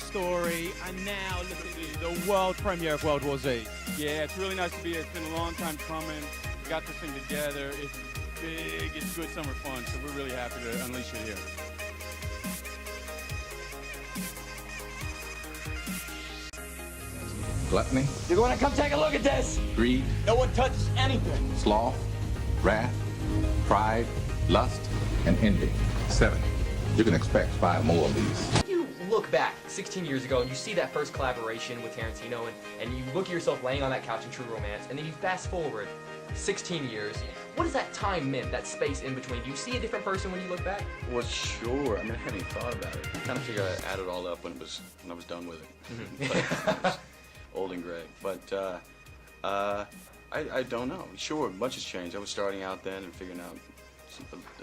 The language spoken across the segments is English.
story, and now look at the world premiere of World War Z. Yeah, it's really nice to be here. It's been a long time coming. We got this thing together. It's big, it's good summer fun, so we're really happy to unleash it here. Gluttony, You're going to come take a look at this. greed, No one touches anything. sloth, wrath, pride, lust, and envy. 7. You can expect 5 more of these. You look back 16 years ago and you see that first collaboration with Tarantino and you look at yourself laying on that couch in True Romance, and then you fast forward 16 years. What does that time mean, that space in between? Do you see a different person when you look back? Well, sure. I mean, I hadn't even thought about it. I kind of figured I'd add it all up when I was done with it. But I was old and gray. But I don't know. Sure, much has changed. I was starting out then and figuring out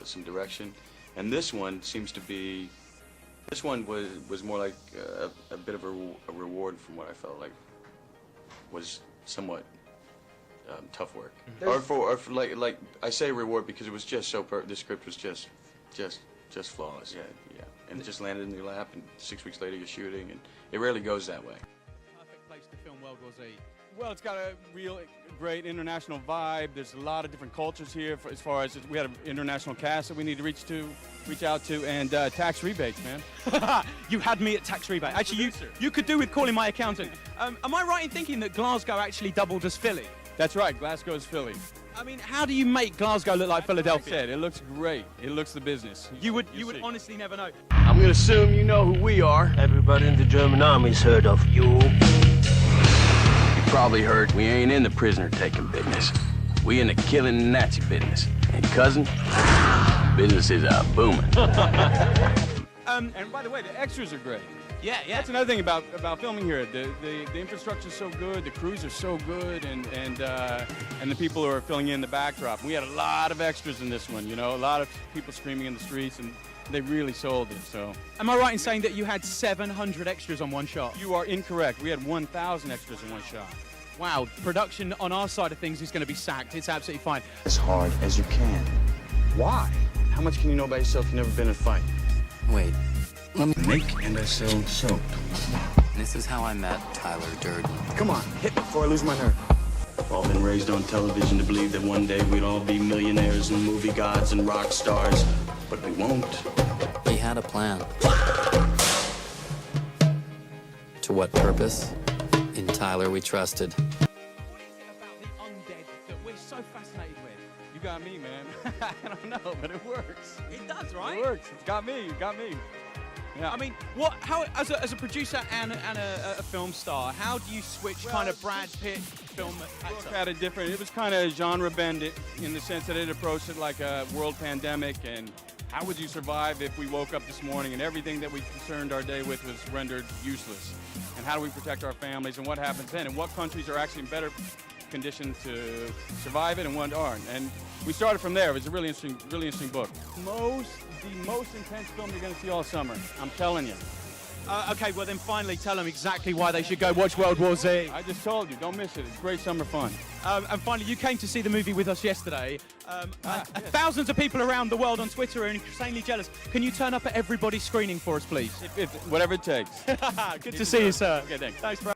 some direction, and this one seems to be. This one was more like a bit of a reward from what I felt like was somewhat tough work. Or for like I say reward because it was just so the script was just flawless. Yeah. And it just landed in your lap, and 6 weeks later you're shooting, and it rarely goes that way. Perfect place to film World War Z. Well, it's got a real great international vibe. There's a lot of different cultures here. As far as we had an international cast that we need to reach out to, and tax rebates, man. You had me at tax rebate. Actually, you could do with calling my accountant. Am I right in thinking that Glasgow actually doubled as Philly? That's right. Glasgow's Philly. I mean, how do you make Glasgow look like Philadelphia? Like I said, it looks great. It looks the business. You would see. honestly never know. I'm gonna assume you know who we are. Everybody in the German army's heard of you. You probably heard we ain't in the prisoner-taking business. We in the killing Nazi business. And cousin, business is booming. And by the way, the extras are great. Yeah. That's another thing about filming here. The infrastructure's so good, the crews are so good, and the people who are filling in the backdrop. We had a lot of extras in this one, you know, a lot of people screaming in the streets, and they really sold it. So, Am I right in saying that you had 700 extras on one shot? you are incorrect. We had 1,000 extras in one shot. Wow, production on our side of things is going to be sacked. It's absolutely fine. As hard as you can. Why? How much can you know about yourself? You've never been in a fight. Wait, let me... Make and I sell soap. This is how I met Tyler Durden. Come on, hit me before I lose my nerve. We've all been raised on television to believe that one day we'd all be millionaires and movie gods and rock stars, but we won't. He had a plan. To what purpose? In Tyler we trusted. What is it about the undead that we're so fascinated with? You got me, man. I don't know, but it works. It does, right? It works. It's got me. You got me. Yeah. I mean, how as a producer and a film star, how do you switch kind of Brad Pitt film Look actor? at it different. It was kind of genre bended in the sense that it approached it like a world pandemic, and how would you survive if we woke up this morning and everything that we concerned our day with was rendered useless? And how do we protect our families, and what happens then? And what countries are actually in better condition to survive it and what aren't? And we started from there. It was a really interesting book. The most intense film you're going to see all summer. I'm telling you. Okay, well then finally tell them exactly why they should go watch World War Z. I just told you, don't miss it. It's great summer fun. And finally, you came to see the movie with us yesterday. Thousands of people around the world on Twitter are insanely jealous. Can you turn up at everybody's screening for us, please? Whatever it takes. Good to see you, sir. Okay, thanks. Thanks, bro.